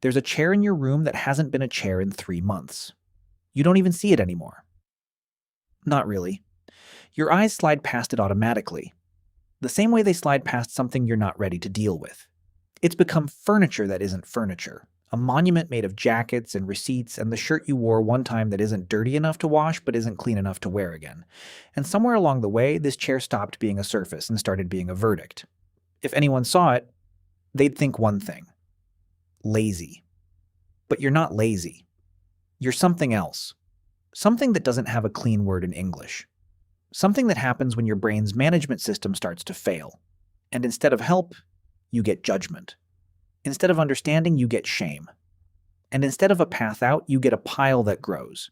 There's a chair in your room that hasn't been a chair in 3 months. You don't even see it anymore. Not really. Your eyes slide past it automatically, the same way they slide past something you're not ready to deal with. It's become furniture that isn't furniture, a monument made of jackets and receipts and the shirt you wore one time that isn't dirty enough to wash but isn't clean enough to wear again. And somewhere along the way, this chair stopped being a surface and started being a verdict. If anyone saw it, they'd think one thing: lazy. But you're not lazy. You're something else. Something that doesn't have a clean word in English. Something that happens when your brain's management system starts to fail. And instead of help, you get judgment. Instead of understanding, you get shame. And instead of a path out, you get a pile that grows.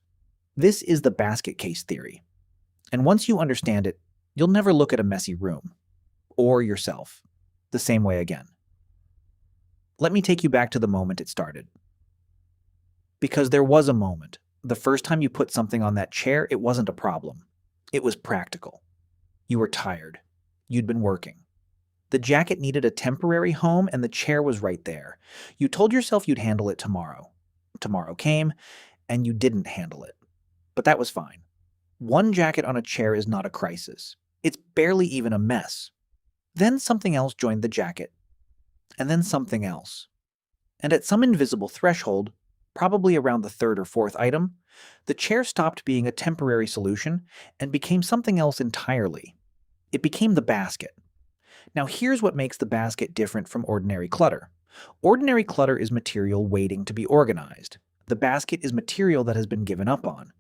This is the basket case theory. And once you understand it, you'll never look at a messy room, or yourself, the same way again. Let me take you back to the moment it started. Because there was a moment. The first time you put something on that chair, it wasn't a problem. It was practical. You were tired. You'd been working. The jacket needed a temporary home and the chair was right there. You told yourself you'd handle it tomorrow. Tomorrow came, and you didn't handle it. But that was fine. One jacket on a chair is not a crisis. It's barely even a mess. Then something else joined the jacket. And then something else. And at some invisible threshold, probably around the third or fourth item, the chair stopped being a temporary solution and became something else entirely. It became the basket. Now here's what makes the basket different from ordinary clutter. Ordinary clutter is material waiting to be organized. The basket is material that has been given up on.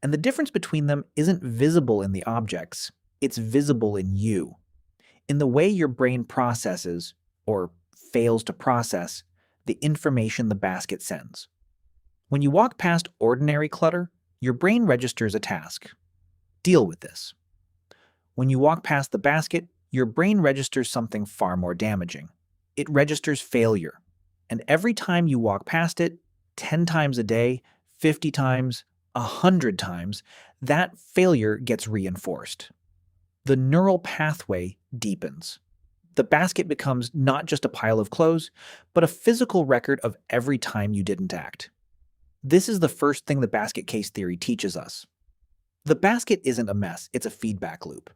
And the difference between them isn't visible in the objects, it's visible in you. In the way your brain processes, or fails to process, the information the basket sends. When you walk past ordinary clutter, your brain registers a task. Deal with this. When you walk past the basket, your brain registers something far more damaging. It registers failure. And every time you walk past it, 10 times a day, 50 times, 100 times, that failure gets reinforced. The neural pathway deepens. The basket becomes not just a pile of clothes, but a physical record of every time you didn't act. This is the first thing the basket case theory teaches us. The basket isn't a mess, it's a feedback loop.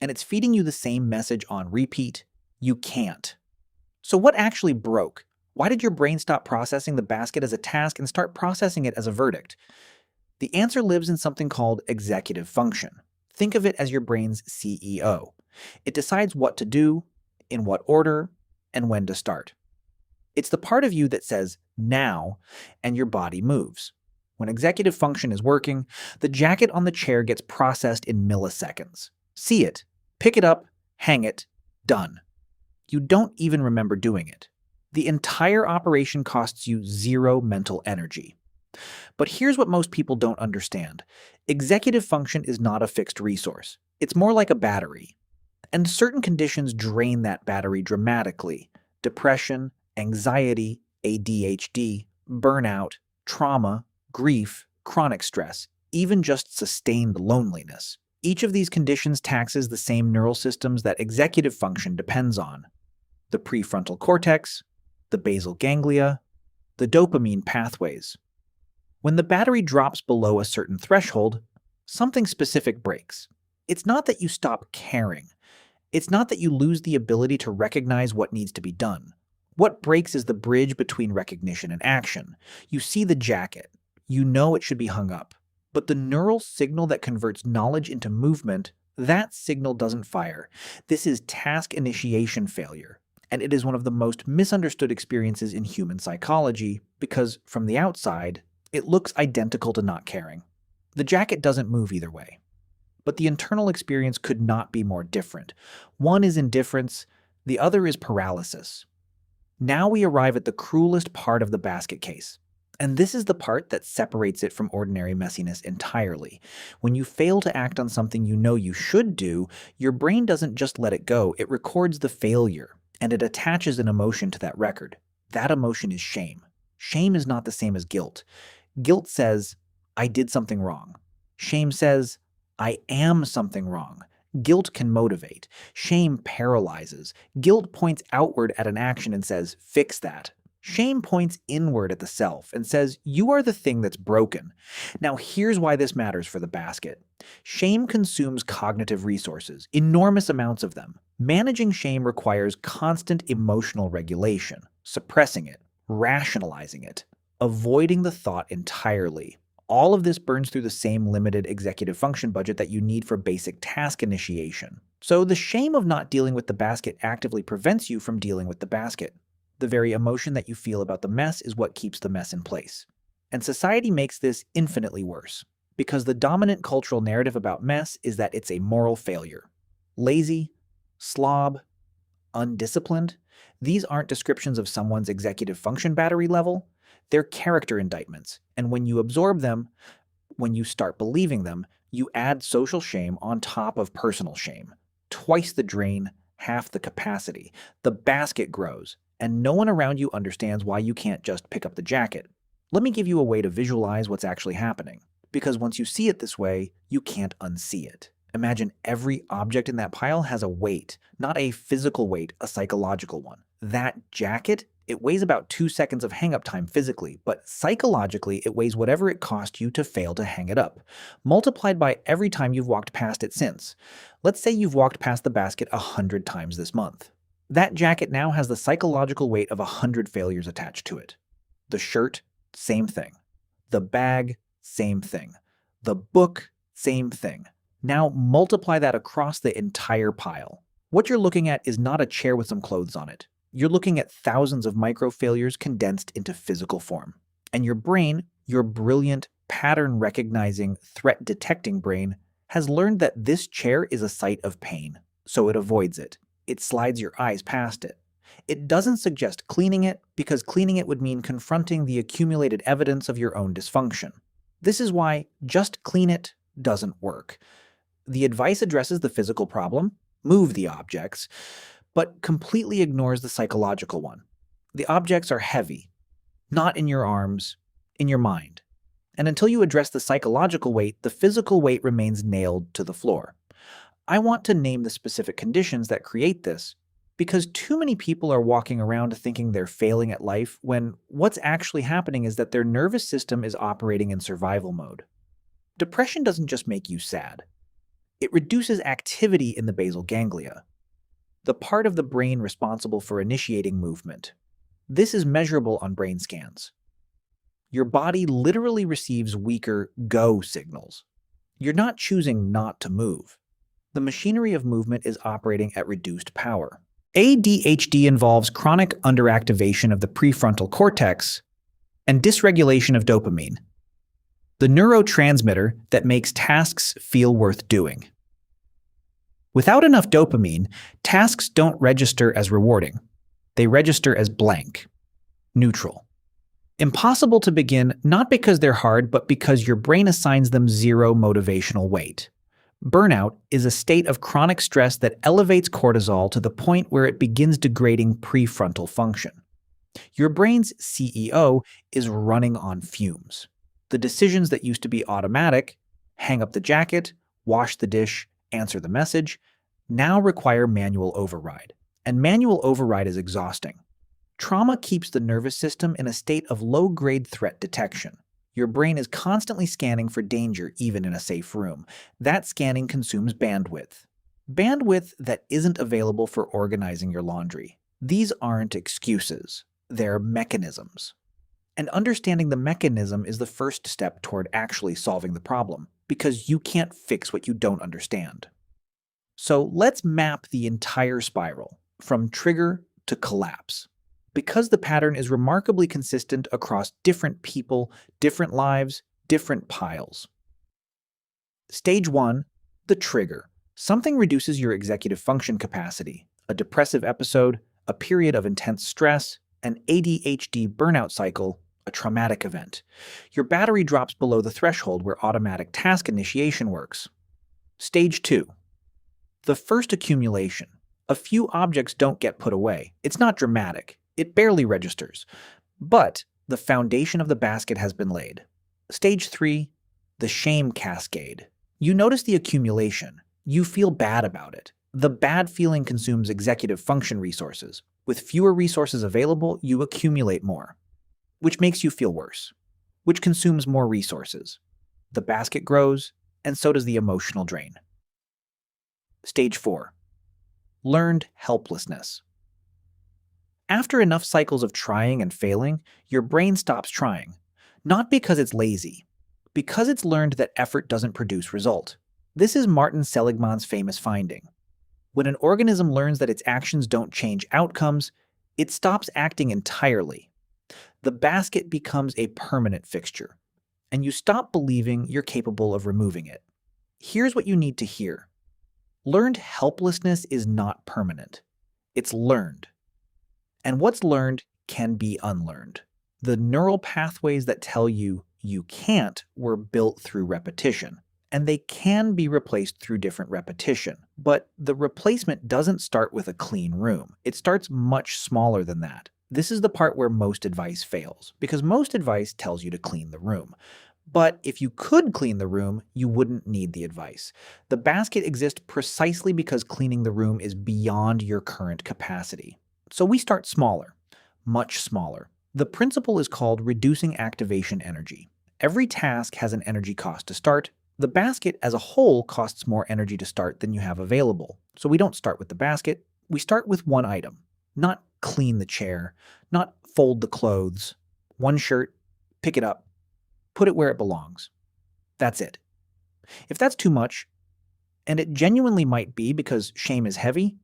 And it's feeding you the same message on repeat: you can't. So what actually broke? Why did your brain stop processing the basket as a task and start processing it as a verdict? The answer lives in something called executive function. Think of it as your brain's CEO. It decides what to do, in what order, and when to start. It's the part of you that says, now, and your body moves. When executive function is working, the jacket on the chair gets processed in milliseconds. See it, pick it up, hang it, done. You don't even remember doing it. The entire operation costs you zero mental energy. But here's what most people don't understand. Executive function is not a fixed resource. It's more like a battery. And certain conditions drain that battery dramatically. Depression, anxiety, ADHD, burnout, trauma, grief, chronic stress, even just sustained loneliness. Each of these conditions taxes the same neural systems that executive function depends on: the prefrontal cortex, the basal ganglia, the dopamine pathways. When the battery drops below a certain threshold, something specific breaks. It's not that you stop caring. It's not that you lose the ability to recognize what needs to be done. What breaks is the bridge between recognition and action. You see the jacket. You know it should be hung up. But the neural signal that converts knowledge into movement, that signal doesn't fire. This is task initiation failure. And it is one of the most misunderstood experiences in human psychology because, from the outside, it looks identical to not caring. The jacket doesn't move either way. But the internal experience could not be more different. One is indifference, the other is paralysis. Now we arrive at the cruelest part of the basket case. And this is the part that separates it from ordinary messiness entirely. When you fail to act on something you know you should do, your brain doesn't just let it go, it records the failure, and it attaches an emotion to that record. That emotion is shame. Shame is not the same as guilt. Guilt says, I did something wrong. Shame says, I am something wrong. Guilt can motivate. Shame paralyzes. Guilt points outward at an action and says, fix that. Shame points inward at the self and says, "You are the thing that's broken." Now, here's why this matters for the basket. Shame consumes cognitive resources, enormous amounts of them. Managing shame requires constant emotional regulation, suppressing it, rationalizing it, avoiding the thought entirely. All of this burns through the same limited executive function budget that you need for basic task initiation. So the shame of not dealing with the basket actively prevents you from dealing with the basket. The very emotion that you feel about the mess is what keeps the mess in place. And society makes this infinitely worse, because the dominant cultural narrative about mess is that it's a moral failure. Lazy, slob, undisciplined, these aren't descriptions of someone's executive function battery level, they're character indictments. And when you absorb them, when you start believing them, you add social shame on top of personal shame. Twice the drain, half the capacity. The basket grows, and no one around you understands why you can't just pick up the jacket. Let me give you a way to visualize what's actually happening, because once you see it this way, you can't unsee it. Imagine every object in that pile has a weight, not a physical weight, a psychological one. That jacket, it weighs about 2 seconds of hang-up time physically, but psychologically it weighs whatever it cost you to fail to hang it up, multiplied by every time you've walked past it since. Let's say you've walked past the basket 100 times this month. That jacket now has the psychological weight of 100 failures attached to it. The shirt, same thing. The bag, same thing. The book, same thing. Now multiply that across the entire pile. What you're looking at is not a chair with some clothes on it. You're looking at thousands of micro failures condensed into physical form. And your brain, your brilliant, pattern-recognizing, threat-detecting brain, has learned that this chair is a site of pain, so it avoids it. It slides your eyes past it. It doesn't suggest cleaning it, because cleaning it would mean confronting the accumulated evidence of your own dysfunction. This is why just clean it doesn't work. The advice addresses the physical problem, move the objects, but completely ignores the psychological one. The objects are heavy, not in your arms, in your mind. And until you address the psychological weight, the physical weight remains nailed to the floor. I want to name the specific conditions that create this, because too many people are walking around thinking they're failing at life when what's actually happening is that their nervous system is operating in survival mode. Depression doesn't just make you sad. It reduces activity in the basal ganglia, the part of the brain responsible for initiating movement. This is measurable on brain scans. Your body literally receives weaker go signals. You're not choosing not to move. The machinery of movement is operating at reduced power. ADHD involves chronic underactivation of the prefrontal cortex and dysregulation of dopamine, the neurotransmitter that makes tasks feel worth doing. Without enough dopamine, tasks don't register as rewarding. They register as blank, neutral. Impossible to begin not because they're hard, but because your brain assigns them zero motivational weight. Burnout is a state of chronic stress that elevates cortisol to the point where it begins degrading prefrontal function. Your brain's CEO is running on fumes. The decisions that used to be automatic, hang up the jacket, wash the dish, answer the message, now require manual override. And manual override is exhausting. Trauma keeps the nervous system in a state of low-grade threat detection. Your brain is constantly scanning for danger even in a safe room. That scanning consumes bandwidth. Bandwidth that isn't available for organizing your laundry. These aren't excuses. They're mechanisms. And understanding the mechanism is the first step toward actually solving the problem, because you can't fix what you don't understand. So let's map the entire spiral, from trigger to collapse. Because the pattern is remarkably consistent across different people, different lives, different piles. Stage 1, the trigger. Something reduces your executive function capacity. A depressive episode, a period of intense stress, an ADHD burnout cycle, a traumatic event. Your battery drops below the threshold where automatic task initiation works. Stage 2, the first accumulation. A few objects don't get put away. It's not dramatic. It barely registers. But the foundation of the basket has been laid. Stage 3, the shame cascade. You notice the accumulation. You feel bad about it. The bad feeling consumes executive function resources. With fewer resources available, you accumulate more, which makes you feel worse, which consumes more resources. The basket grows, and so does the emotional drain. Stage 4. Learned helplessness. After enough cycles of trying and failing, your brain stops trying. Not because it's lazy, because it's learned that effort doesn't produce result. This is Martin Seligman's famous finding. When an organism learns that its actions don't change outcomes, it stops acting entirely. The basket becomes a permanent fixture, and you stop believing you're capable of removing it. Here's what you need to hear. Learned helplessness is not permanent. It's learned. And what's learned can be unlearned. The neural pathways that tell you you can't were built through repetition, and they can be replaced through different repetition. But the replacement doesn't start with a clean room. It starts much smaller than that. This is the part where most advice fails, because most advice tells you to clean the room. But if you could clean the room, you wouldn't need the advice. The basket exists precisely because cleaning the room is beyond your current capacity. So we start smaller, much smaller. The principle is called reducing activation energy. Every task has an energy cost to start. The basket as a whole costs more energy to start than you have available. So we don't start with the basket, we start with one item. Not clean the chair, not fold the clothes. One shirt, pick it up, put it where it belongs. That's it. If that's too much, and it genuinely might be because shame is heavy,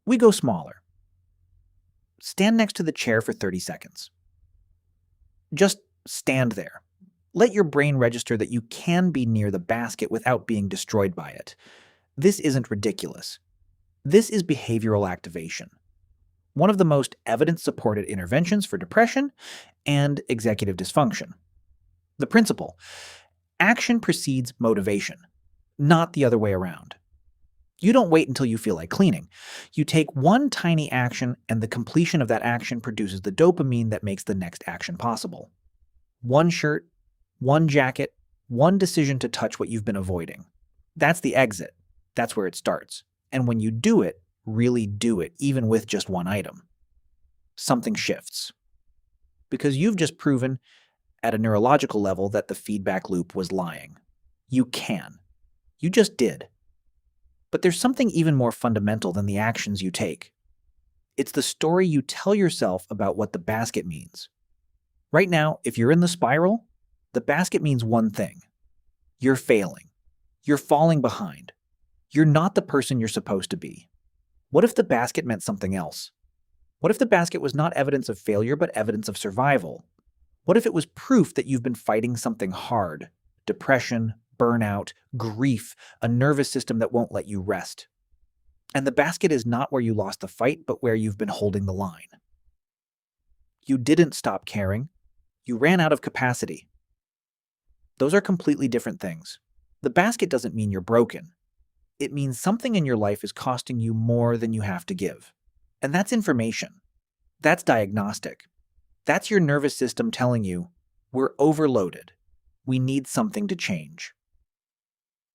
we go smaller. Stand next to the chair for 30 seconds. Just stand there. Let your brain register that you can be near the basket without being destroyed by it. This isn't ridiculous. This is behavioral activation. One of the most evidence-supported interventions for depression and executive dysfunction. The principle: action precedes motivation, not the other way around. You don't wait until you feel like cleaning. You take one tiny action, and the completion of that action produces the dopamine that makes the next action possible. One shirt, one jacket, one decision to touch what you've been avoiding. That's the exit. That's where it starts. And when you do it, really do it, even with just one item, something shifts. Because you've just proven at a neurological level that the feedback loop was lying. You can. You just did. But there's something even more fundamental than the actions you take. It's the story you tell yourself about what the basket means. Right now, if you're in the spiral, the basket means one thing. You're failing. You're falling behind. You're not the person you're supposed to be. What if the basket meant something else? What if the basket was not evidence of failure, but evidence of survival? What if it was proof that you've been fighting something hard? Depression, burnout, grief, a nervous system that won't let you rest. And the basket is not where you lost the fight, but where you've been holding the line. You didn't stop caring. You ran out of capacity. Those are completely different things. The basket doesn't mean you're broken. It means something in your life is costing you more than you have to give. And that's information. That's diagnostic. That's your nervous system telling you, we're overloaded. We need something to change.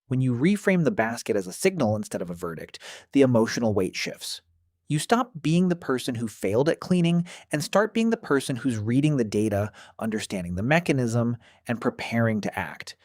When you reframe the basket as a signal instead of a verdict, the emotional weight shifts. You stop being the person who failed at cleaning and start being the person who's reading the data, understanding the mechanism, and preparing to act.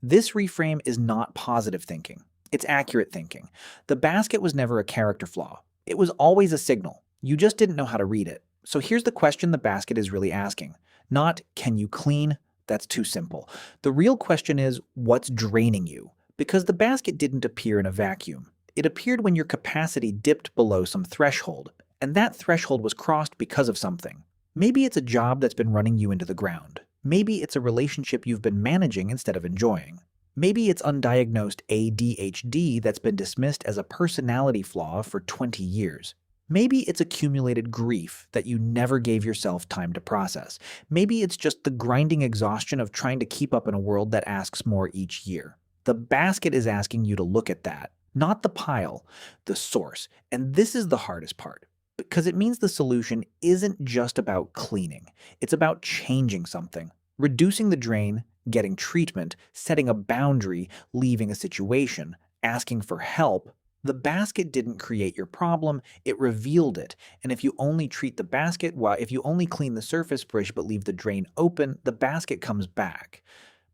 This reframe is not positive thinking. It's accurate thinking. The basket was never a character flaw. It was always a signal. You just didn't know how to read it. So here's the question the basket is really asking. Not, can you clean? That's too simple. The real question is, what's draining you? Because the basket didn't appear in a vacuum. It appeared when your capacity dipped below some threshold, and that threshold was crossed because of something. Maybe it's a job that's been running you into the ground. Maybe it's a relationship you've been managing instead of enjoying. Maybe it's undiagnosed ADHD that's been dismissed as a personality flaw for 20 years. Maybe it's accumulated grief that you never gave yourself time to process. Maybe it's just the grinding exhaustion of trying to keep up in a world that asks more each year. The basket is asking you to look at that, not the pile, the source. And this is the hardest part, because it means the solution isn't just about cleaning. It's about changing something, reducing the drain, getting treatment, setting a boundary, leaving a situation, asking for help. The basket didn't create your problem, it revealed it. And if you only treat the basket, if you only clean the surface brush but leave the drain open, the basket comes back.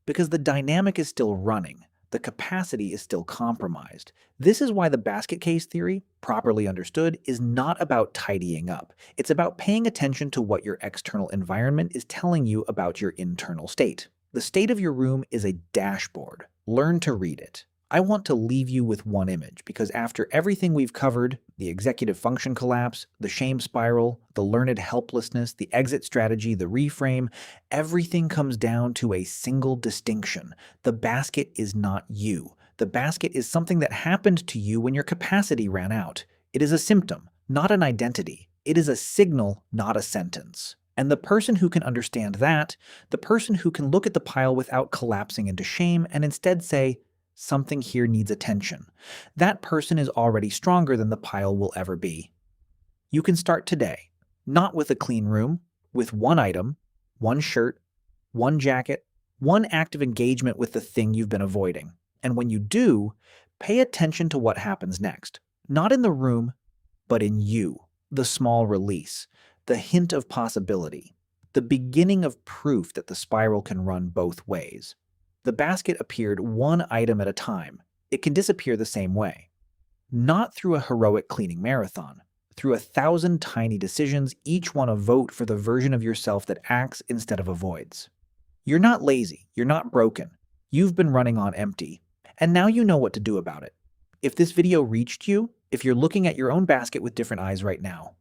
Because the dynamic is still running, the capacity is still compromised. This is why the basket case theory, properly understood, is not about tidying up. It's about paying attention to what your external environment is telling you about your internal state. The state of your room is a dashboard. Learn to read it. I want to leave you with one image because after everything we've covered, the executive function collapse, the shame spiral, the learned helplessness, the exit strategy, the reframe, everything comes down to a single distinction. The basket is not you. The basket is something that happened to you when your capacity ran out. It is a symptom, not an identity. It is a signal, not a sentence. And the person who can understand that, the person who can look at the pile without collapsing into shame and instead say, something here needs attention, that person is already stronger than the pile will ever be. You can start today, not with a clean room, with one item, one shirt, one jacket, one active engagement with the thing you've been avoiding. And when you do, pay attention to what happens next. Not in the room, but in you. The small release, the hint of possibility, the beginning of proof that the spiral can run both ways. The basket appeared one item at a time. It can disappear the same way. Not through a heroic cleaning marathon, through 1,000 tiny decisions, each one a vote for the version of yourself that acts instead of avoids. You're not lazy. You're not broken. You've been running on empty. And now you know what to do about it. If this video reached you, if you're looking at your own basket with different eyes right now,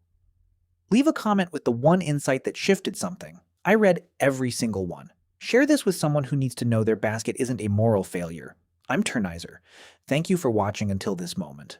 leave a comment with the one insight that shifted something. I read every single one. Share this with someone who needs to know their basket isn't a moral failure. I'm Turnizer. Thank you for watching until this moment.